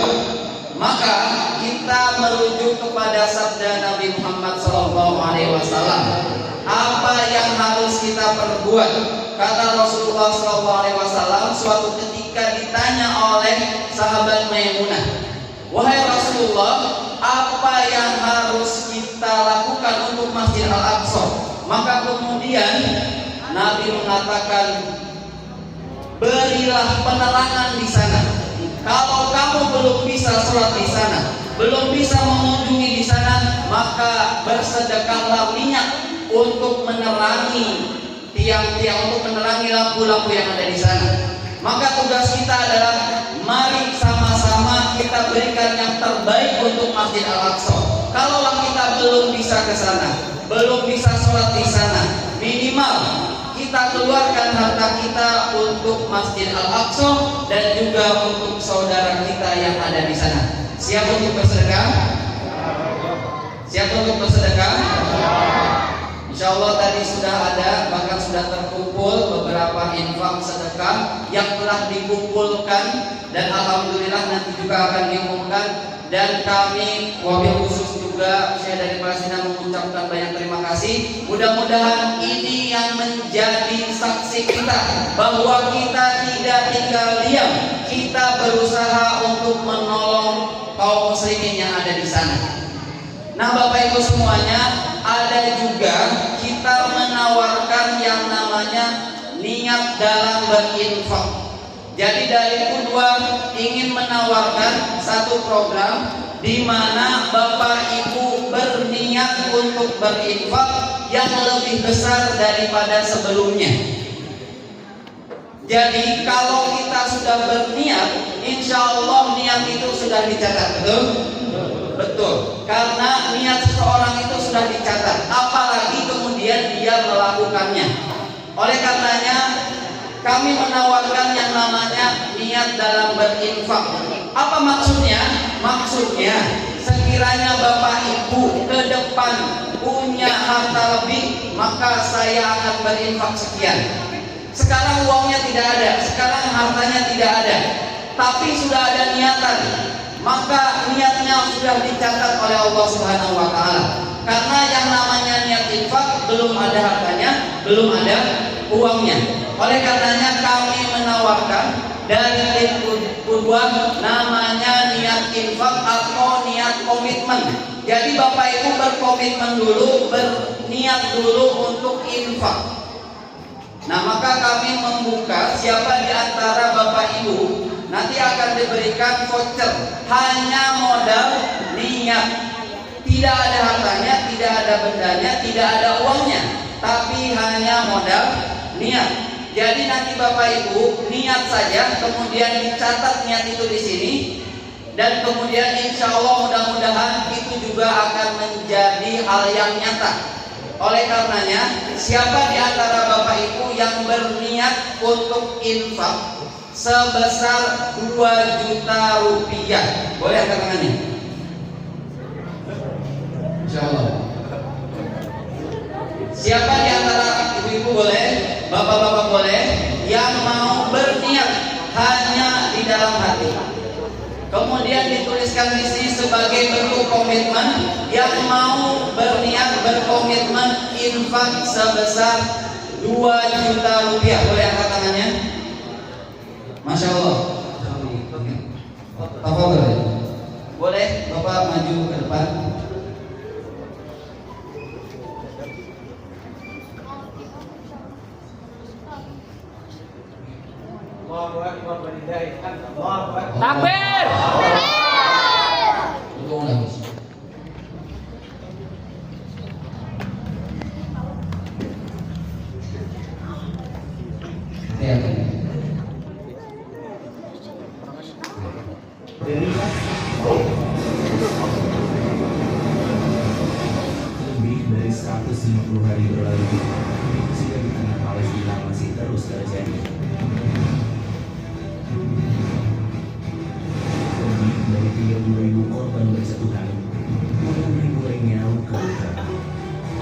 Maka kita merujuk kepada sabda Nabi Muhammad SAW. Apa yang harus kita perbuat? Kata Rasulullah SAW suatu ketika ditanya oleh sahabat Maimunah, wahai Rasulullah, apa yang harus kita lakukan untuk Masjid Al-Aqsa? Maka kemudian Nabi mengatakan, berilah penerangan di sana. Kalau kamu belum bisa sholat di sana, belum bisa mengunjungi di sana, maka bersedekahlah minyak untuk menerangi tiang-tiang, untuk menerangi lampu-lampu yang ada di sana. Maka tugas kita adalah mari sama-sama kita berikan yang terbaik untuk Masjid Al-Aqsa. Kalaulah kita belum bisa ke sana, belum bisa sholat di sana, minimal kita keluarkan harta kita untuk Masjid Al-Aqsa dan juga untuk saudara kita yang ada di sana. Siap untuk bersedekah? Siap untuk bersedekah? Insya Allah tadi sudah ada, bahkan sudah terkumpul beberapa infak sedekah yang telah dikumpulkan, dan alhamdulillah nanti juga akan diumumkan. Dan kami wabil khusus juga saya dari Palestina mengucapkan banyak terima kasih. Mudah-mudahan ini yang menjadi saksi kita bahwa kita tidak tinggal diam, kita berusaha untuk menolong kaum muslimin yang ada di sana. Nah Bapak Ibu semuanya, ada juga kita menawarkan yang namanya niat dalam berinfak. Jadi dari U2 ingin menawarkan satu program di mana Bapak Ibu berniat untuk berinfak yang lebih besar daripada sebelumnya. Jadi kalau kita sudah berniat, insya Allah niat itu sudah dicatat, betul? Betul, karena niat seseorang itu sudah dicatat, apalagi kemudian dia melakukannya. Oleh karenanya kami menawarkan yang namanya niat dalam berinfak. Apa maksudnya? Maksudnya sekiranya Bapak Ibu ke depan punya harta lebih, maka saya akan berinfak sekian. Sekarang uangnya tidak ada, sekarang hartanya tidak ada, tapi sudah ada niatan, maka niatnya sudah dicatat oleh Allah Subhanahu wa Ta'ala. Karena yang namanya niat infak belum ada hartanya, belum ada uangnya. Oleh karenanya kami menawarkan dari Qudwah namanya niat infak atau niat komitmen. Jadi Bapak Ibu berkomitmen dulu, berniat dulu untuk infak. Nah maka kami membuka, siapa di antara Bapak Ibu nanti akan diberikan voucher hanya modal niat. Tidak ada hartanya, tidak ada bendanya, tidak ada uangnya, tapi hanya modal niat. Jadi nanti Bapak Ibu niat saja, kemudian dicatat niat itu di sini, dan kemudian insya Allah mudah-mudahan itu juga akan menjadi hal yang nyata. Oleh karenanya, siapa di antara Bapak Ibu yang berniat untuk infak sebesar 2 juta rupiah, boleh angkat tangannya? Insya Allah. Siapa di antara ibu-ibu boleh, bapak-bapak boleh, yang mau berniat hanya di dalam hati, kemudian dituliskan di sini sebagai bentuk komitmen, yang mau berniat berkomitmen infak sebesar 2 juta rupiah, boleh angkat tangannya? Masya Allah. Apa boleh? Boleh, Bapak maju ke depan.
Takbir.
Tolong lagi.
Lebih dari 150 hari berlalu, sehingga di tengah Palestina masih terus terjadi. Lebih dari 30.000 korban berjatuhan, puluhan ribu lainnya luka-luka.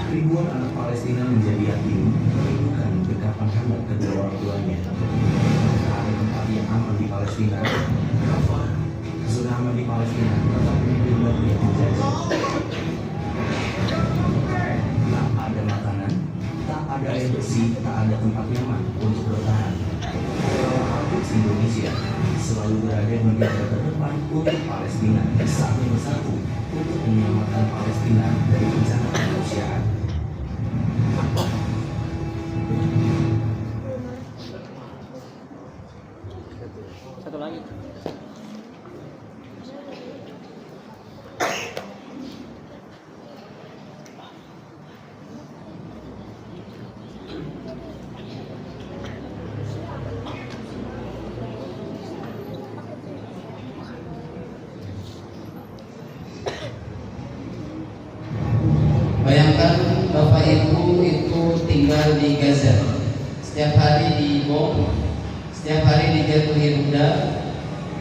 Ribuan anak Palestina menjadi yatim, merindukan dekapan hangat kedua orang tuanya. Tak ada tempat yang aman di Palestina. Rafah sudah aman di Palestina, tetapi di luar yang menjajah. Tak ada makanan, tak ada air bersih, tak ada tempat nyaman untuk bertahan. Artis Indonesia selalu berada di garda terdepan untuk Palestina, bersatu bersatu untuk menyelamatkan Palestina dari bencana kemanusiaan.
Satu lagi.
Bayangkan Bapak Ibu itu tinggal di Gaza, setiap hari dibom, setiap hari dijatuhi rudal.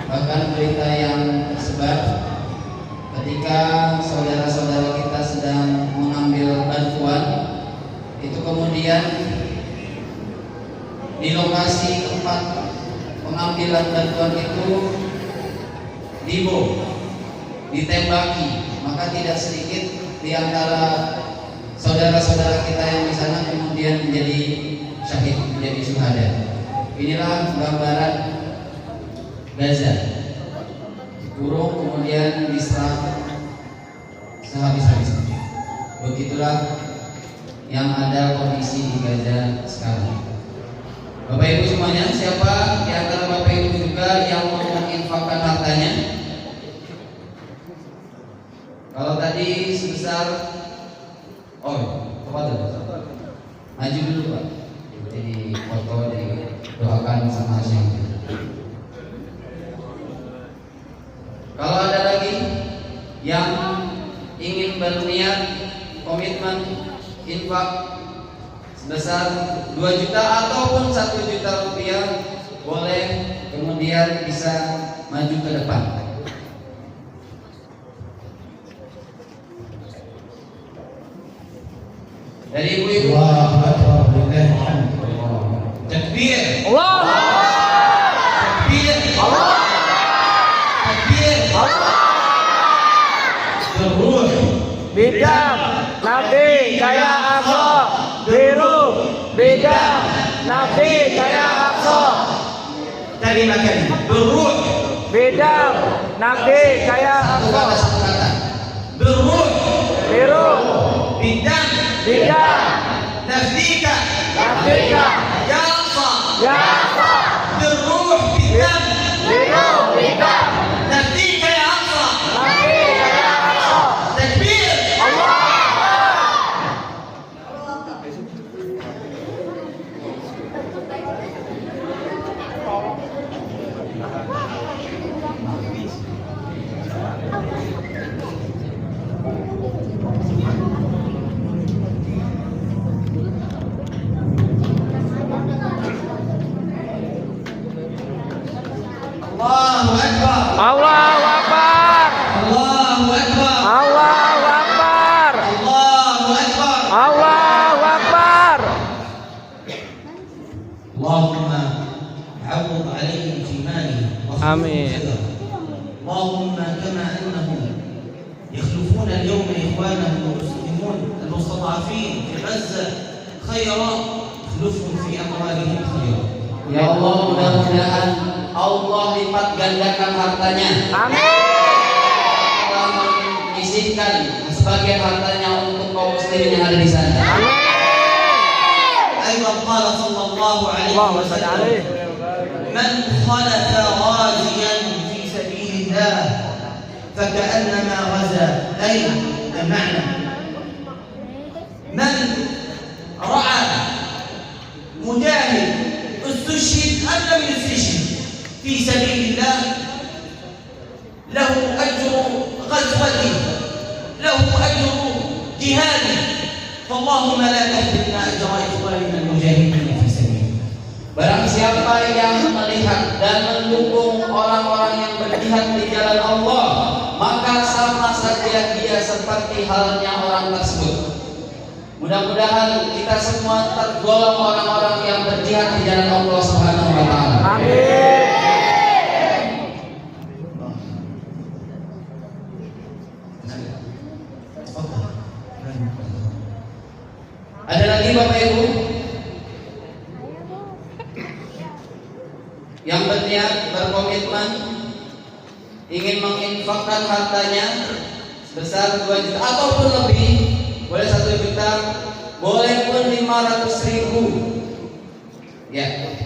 Bahkan berita yang tersebar ketika saudara-saudara kita sedang mengambil bantuan, itu kemudian di lokasi tempat pengambilan bantuan itu dibom, ditembaki. Maka tidak sedikit di antara saudara-saudara kita yang di sana kemudian menjadi syahid, menjadi syuhada. Inilah gambaran Gaza. Dikurung kemudian diserang sehabis-habisnya. Begitulah yang ada kondisi di Gaza sekarang. Bapak Ibu semuanya, siapa di antara Bapak Ibu juga yang mau menginfakkan hartanya? Kalau tadi sebesar, maju dulu Pak. Jadi foto didoakan sama Syekh. Kalau ada lagi yang ingin berniat komitmen infak sebesar 2 juta ataupun 1 juta rupiah, boleh kemudian bisa maju ke depan. Dari ibu-ibu. Takbir.
Allah.
Takbir. Takbir. Berruh.
Bidang Nabi Jaya Aqsa. Biru. Bidang Nabi Jaya Aqsa.
Kalimat berruh.
Bidang Nabi Jaya Aqsa.
Satu kata.
Berruh.
Biru.
Bidang
Bidang
nafdika
Nabika
ya Aqsa.
Ya Aqsa.
Berruh bidang
Biru. Bidang
nafdika ya Aqsa.
Nabi Jaya Aqsa.
Takbir.
Allah.
Allahu Akbar.
Allahu Akbar.
Allahu Akbar.
Allahu Akbar.
Allahu Akbar.
Allahu Akbar.
Allahumma عوض عليهم في مالهم
آمين.
اللهم كما أنهم يخلفون اليوم إخوانهم المسلمون المستضعفين في غزة خيرا اخلفهم في أموالهم خيرا.
Ya Allah, mudah-mudahan Allah lipat gandakan hartanya.
Amin.
Allah mengizinkan sebagian hartanya untuk kaum muslimin yang ada di sana.
Amin.
أيضا قال صلى الله عليه
اللهم صل
وسلم
عليه.
من خلف غازيا في سبيل الله فكأنما غزا. أي المعنى من رأى مجاهد استشهد أم لم يستشهد في سبيل الله له أجر غزوته، له أجر جهاده. فاللهم لا تحرمنا أجر إخواننا المجاهدين في سبيل.
Barang siapa yang melihat dan mendukung orang-orang yang berjihad di jalan Allah, maka sama saja dia seperti halnya orang tersebut. Mudah-mudahan kita semua tergolong orang-orang yang berjihad di jalan Allah Subhanahu wa taala.
Amin.
Ada lagi Bapak Ibu yang berniat berkomitmen ingin menginfakkan hartanya sebesar 2 juta ataupun lebih, boleh 1 juta, boleh pun 500.000. Ya,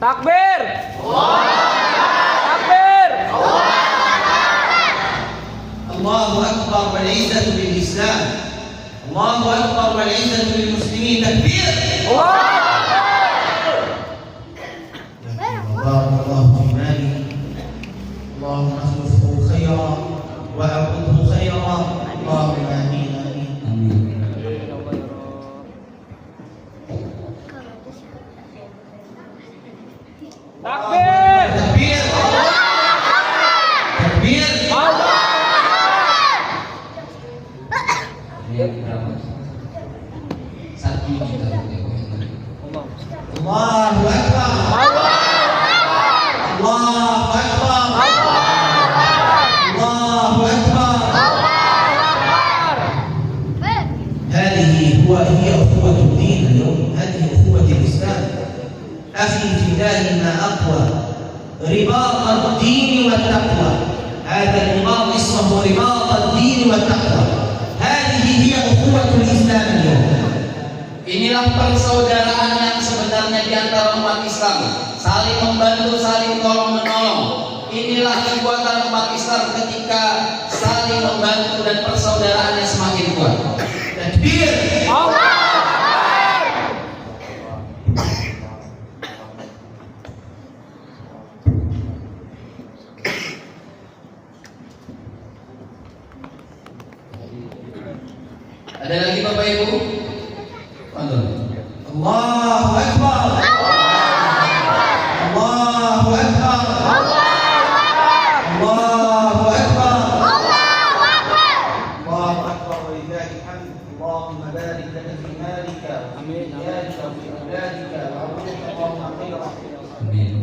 Takbir. Takbir.
الله أكبر والعزة للإسلام. الله أكبر والعزة للمسلمين. تكبير. بارك الله في مالي، اللهم اخلفه خيرا وأعوده خيرا، اللهم آمين آمين.
Takbir.
تكبير. تكبير. الله أكبر. الله أكبر. الله أكبر. هذه هي أخوة الدين اليوم، هذه أخوة الإسلام. أخي في الله ما أقوى رباط الدين والتقوى. هذا الرباط اسمه رباط الدين والتقوى. هذه هي أخوة الإسلام اليوم.
inilah persaudaraan yang sebenarnya di antara umat Islam, saling membantu, saling tolong menolong. Inilah kekuatan umat Islam ketika saling membantu dan persaudaraannya semakin kuat.
Takbir.
Ada lagi Bapak Ibu?
Allahu Akbar. Allahu Akbar. Allahu Akbar. Allahu Akbar walillahil hamd. Allahumma barik lana fi malika wa fi iyalika wa fi awladika wa a'udhu Allahumma khairan.
Amin.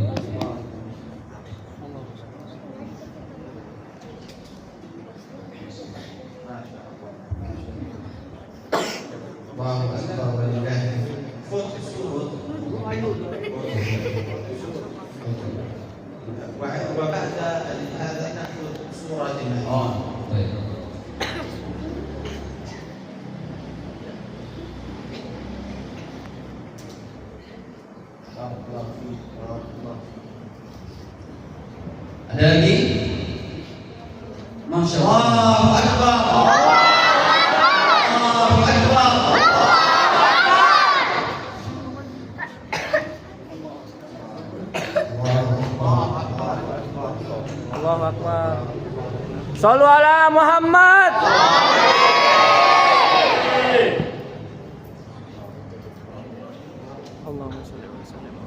Allahu Akbar walillahil hamd. فوق السورة وبعد هذا نأخذ سورة المائدة.
Baik. Ada lagi? Masya Allah.
Allahu Akbar. Allahu Akbar.
Allahu Akbar. Shallu ala Muhammad. Allahumma shalli wa sallim.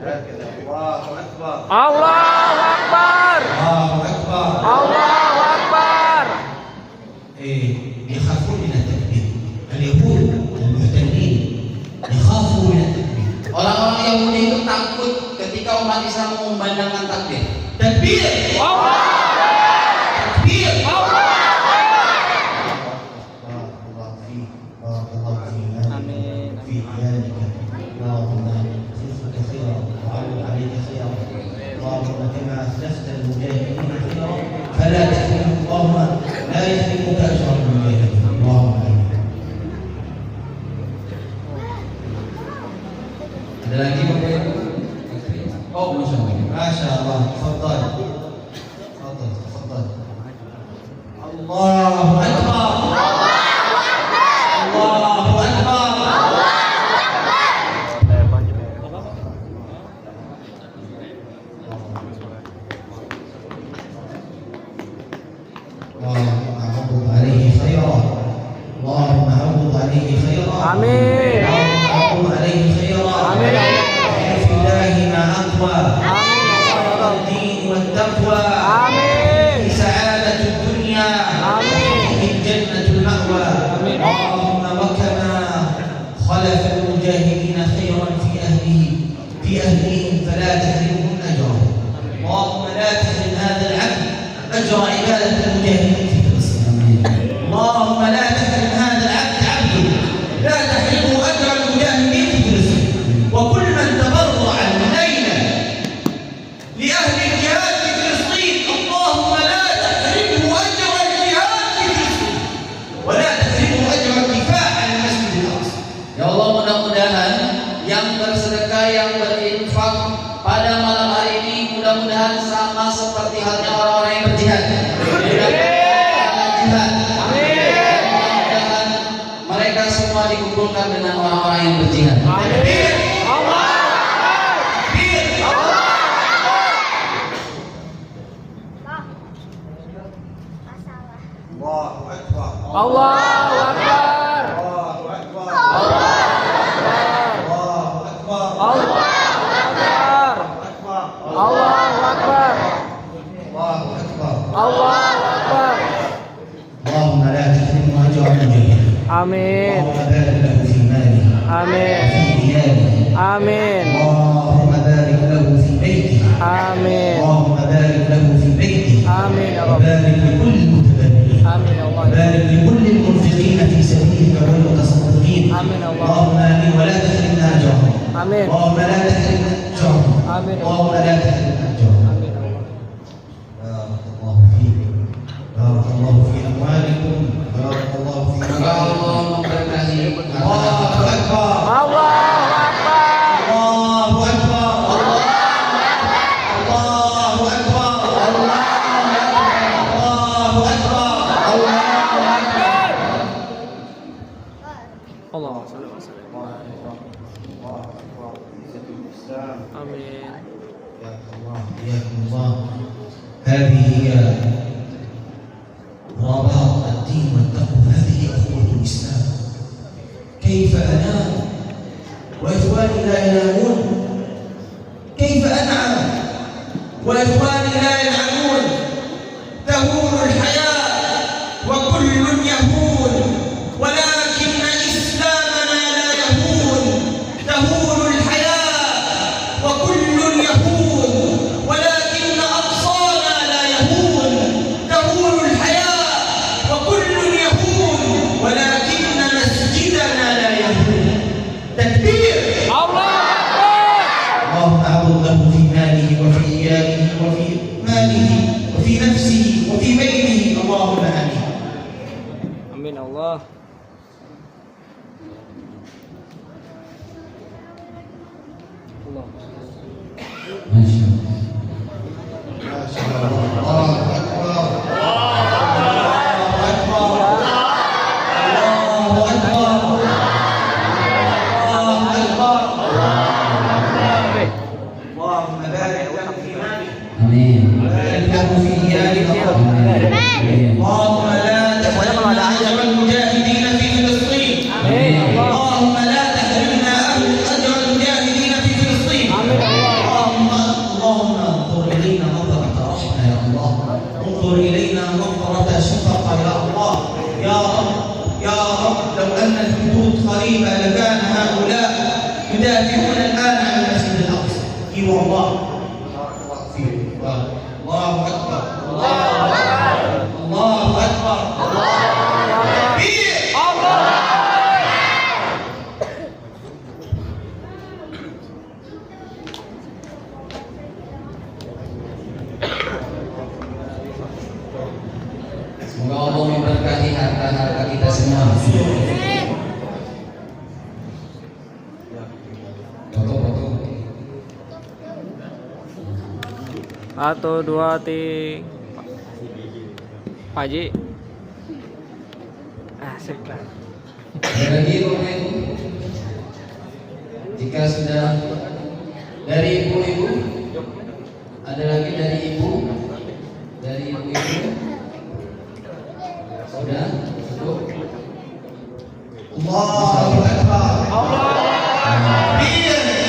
هكذا. الله أكبر.
Allahu Akbar.
الله أكبر.
Allahu Akbar.
يخافون من التكبير. اليهود المحتلين يخافوا من التكبير.
Orang-orang Yahudi itu takut ketika umat Islam mengumandangkan takbir.
تكبير.
Allahu
تكبير. Allahu Akbar. Allahu Akbar. اللهم عوض عليه خيرا. اللهم عوض عليه خيرا.
آمين.
اللهم عوض عليه خيرا.
آمين.
في الله ما أقوى.
آمين.
الدين والتقوى.
آمين.
في سعادة الدنيا.
آمين.
في جنة المأوى.
آمين.
اللهم وكما خلف المجاهدين خيرا في أهلهم فلا تحرمهم أجرهم. اللهم لا تحرم هذا العبد أجر عبادة المجاهدين في فلسطين. اللهم لا تحرم هذا العبد عبده، لا تحرمه أجر المجاهدين في فلسطين. وكل من تبرع الليلة لأهل الجهاد في فلسطين، اللهم لا تحرمه أجر الجهاد في فلسطين، ولا تحرمه أجر الدفاع عن المسجد الأقصى.
Ya Allah, mudah-mudahan yang bersedekah, yang berinfak pada malam hari ini mudah-mudahan sama seperti halnya orang-orang yang berjihad. Mudah-mudahan mereka semua dikumpulkan dengan orang-orang yang berjihad.
Amin. Allah.
Allahu Akbar.
Allahu Akbar.
Allahu Akbar.
Allahu
Akbar.
Akbar.
Akbar.
Allahu Akbar.
Allahu Akbar.
Allahu Akbar.
اللهم لا تحرمه أجر المجاهد.
Amin.
اللهم بارك له في ماله
Amin.
وفي ديانه.
Amin.
اللهم بارك له في بيته.
Amin.
اللهم بارك له في بيته.
Amin ya Rabb.
وبارك لكل المتبرعين.
Amin ya Allah.
وبارك لكل المنفقين في سبيلك والمتصدقين.
آمين يا الله.
اللهم آمين ولا تحرمنا أجرهم.
Amin.
اللهم لا تحرمنا أجرهم.
آمين.
اللهم لا تحرمنا أجرهم.
Amin ya Allah.
بارك الله فيكم. بارك الله في أموالكم. بارك الله في
Semoga Allah memberkahi
الله أكبر.
Allahu Akbar.
الله أكبر. الله أكبر. الله أكبر.
Allahu Amin.
يا الله حياكم الله. هذه هي رباط الدين والتقوى، هذه أخوة الإسلام. كيف أنام وإخواني لا ينامون؟ كيف أنعم وإخواني لا ينعمون؟ تهون الحياة وكل يهون، ولكن إسلامنا لا يهون. تهون الحياة وكل يهون، ولكن أقصانا لا يهون. تهون الحياة وكل يهون، ولكن مسجدنا لا يهون. تكبير.
Allahu Akbar.
اللهم أعوذ له في ماله وفي إياله وفي ماله وفي نفسه وفي بيته. اللهم آمين.
Amin ya Allah. Allah.
Masya
الله أكبر. الله أكبر. الله أكبر. الله أكبر. اللهم بارك له في ماله
Amin.
وبارك له في إياله. اللهم لا تحرمنا أجر المجاهدين في فلسطين.
Amin.
اللهم لا تحرمنا أجر المجاهدين في فلسطين.
Amin ya Allah.
اللهم انظر إلينا نظرة رحمة يا الله. انظر إلينا نظرة شفقة يا الله. يا رب يا رب، لو أن الحدود قريبة لكان هؤلاء يدافعون الآن عن المسجد الأقصى. إي والله. بارك الله فيك. الله أكبر. الله أكبر. الله أكبر. كبير.
Semoga Allah memberkahi harta-harta kita semua. Foto-foto.
1, 2, 3. Pak Haji. Asik lah.
Ada lagi Bapak Ibu? Jika sudah dari ibu-ibu, ada lagi dari ibu, dari ibu-ibu, sudah cukup.
Allahu Akbar. Allahu Akbar.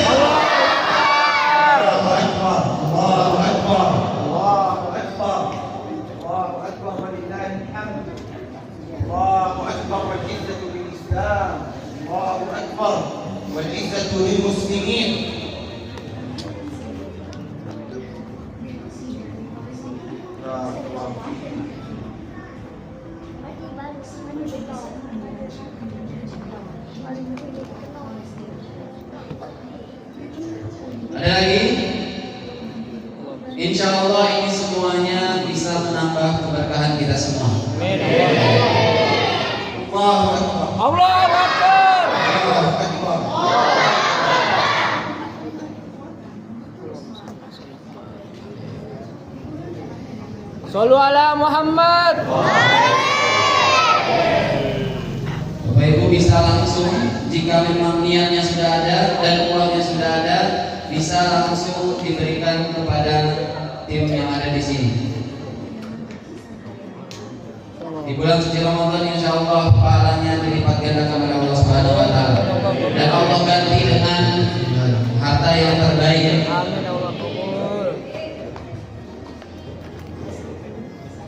Allahu Akbar. Allahu Akbar. Allahu Akbar. Allahu Akbar walillahil hamd. Allahu Akbar wal izzatu lil Islam. Allahu Akbar wal izzatu lil muslimin.
Ada lagi? Insya Allah ini semuanya bisa menambah keberkahan kita semua.
Amin.
Allahu Akbar.
Allahu Akbar.
Allahu Akbar.
Sallu ala Muhammad.
Bapak Ibu bisa langsung, jika memang niatnya sudah ada dan uangnya sudah ada, bisa langsung diberikan kepada tim yang ada di sini. Di bulan suci Ramadan insya Allah pahalanya dilipat gandakan oleh Allah Subhanahu Wa Taala dan Allah ganti dengan harta yang terbaik.
Amin ya Allah kabul.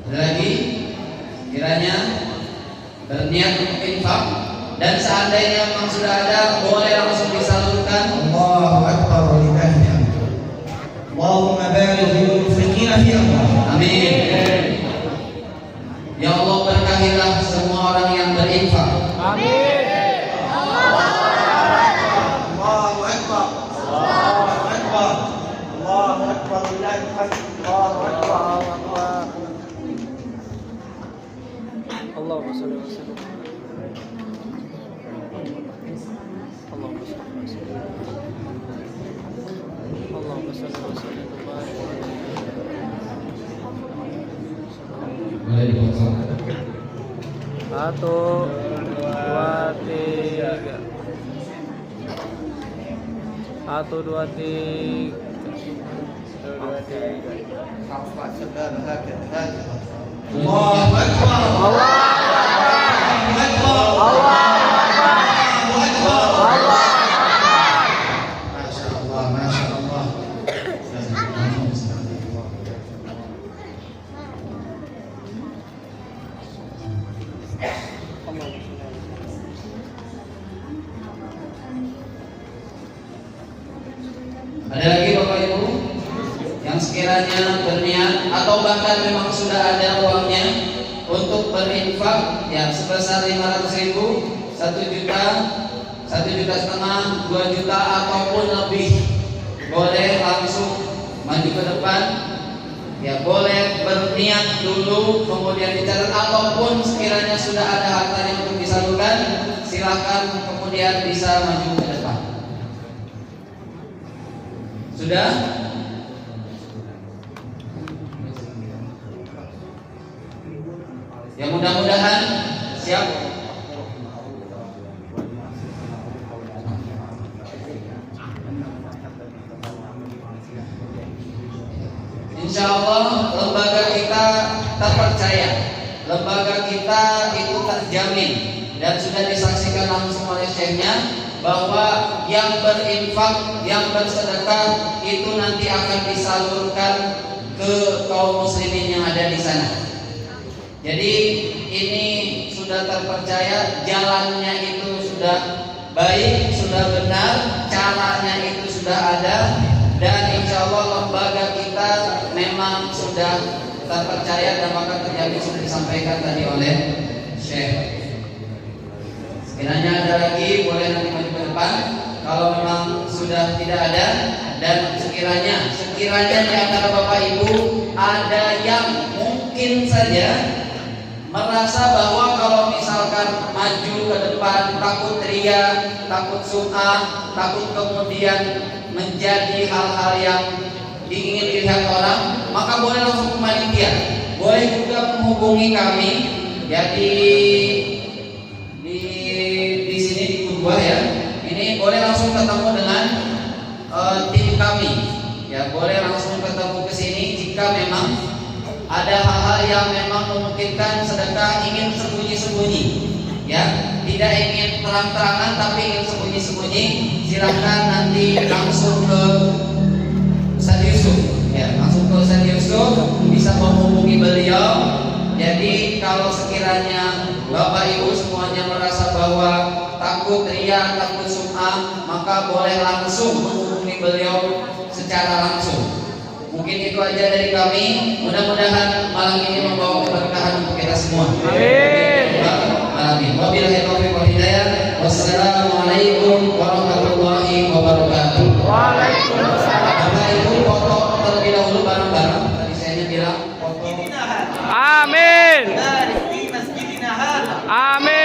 Ada lagi kiranya berniat untuk infak dan seandainya memang sudah ada boleh langsung disalurkan.
Allahu Akbar walillahil hamd. Allahumma barik lil munfiqina fi amwalihim.
Amin. Ya Allah berkahilah semua orang yang berinfak.
Amin.
Allahu Akbar. Allahu Akbar. Allahu Akbar lillahil hamd. Allahu Akbar.
Allahumma shalli wa sallim. Allahumma shalli wa sallim. Allahumma shalli wa sallim.
Boleh dipotong.
1, 2, 3. 1, 2, 3. 1, 2, 3.
Allahu Akbar. Allahu Akbar.
Masya Allah, Masya Allah. Ada lagi Bapak Ibu yang sekiranya berniat atau bahkan memang sudah ada uangnya untuk berinfak ya sebesar 500.000, 1 juta, 1,5 juta, 2 juta ataupun lebih, boleh langsung maju ke depan ya, boleh berniat dulu kemudian dicatat, ataupun sekiranya sudah ada hartanya untuk disalurkan silakan kemudian bisa maju ke depan. Sudah? Ya mudah-mudahan siap. Insya Allah lembaga kita terpercaya, lembaga kita itu terjamin dan sudah disaksikan langsung oleh syekhnya bahwa yang berinfak, yang bersedekah itu nanti akan disalurkan ke kaum muslimin yang ada di sana. Jadi ini sudah terpercaya, jalannya itu sudah baik, sudah benar, caranya itu sudah ada, dan insya Allah lembaga kita memang sudah terpercaya dan maka terjamin sudah disampaikan tadi oleh Syekh. Sekiranya ada lagi boleh nanti maju ke depan. Kalau memang sudah tidak ada dan sekiranya di antara Bapak Ibu ada yang mungkin saja merasa bahwa kalau misalkan maju ke depan takut ria, takut sum'ah, takut kemudian menjadi hal-hal yang ingin dilihat orang, maka boleh langsung ke panitia. Boleh juga menghubungi kami ya di Buah ya. Ini boleh langsung ketemu dengan tim kami. Ya, boleh langsung ketemu ke sini jika memang ada hal-hal yang memang memungkinkan sedekah ingin sembunyi-sembunyi. Ya, tidak ingin terang-terangan tapi ingin sembunyi-sembunyi, silakan nanti langsung ke Ustaz Yusuf. Ya, langsung ke Ustaz Yusuf, bisa menghubungi beliau. Jadi kalau sekiranya Bapak Ibu semuanya merasa bahwa takut riya, takut sum'ah, maka boleh langsung menghubungi beliau secara langsung. Mungkin itu aja dari kami. Mudah-mudahan malam ini membawa keberkahan untuk kita semua.
Amin.
Amin. Wabillahi taufiq wal hidayah. Wassalamualaikum warahmatullahi wabarakatuh.
Waalaikumsalam.
Bapak Ibu foto terlebih dahulu bareng-bareng. Tadi saya bilang foto.
Amin.
Barik fi masjidina hadza.
Amin.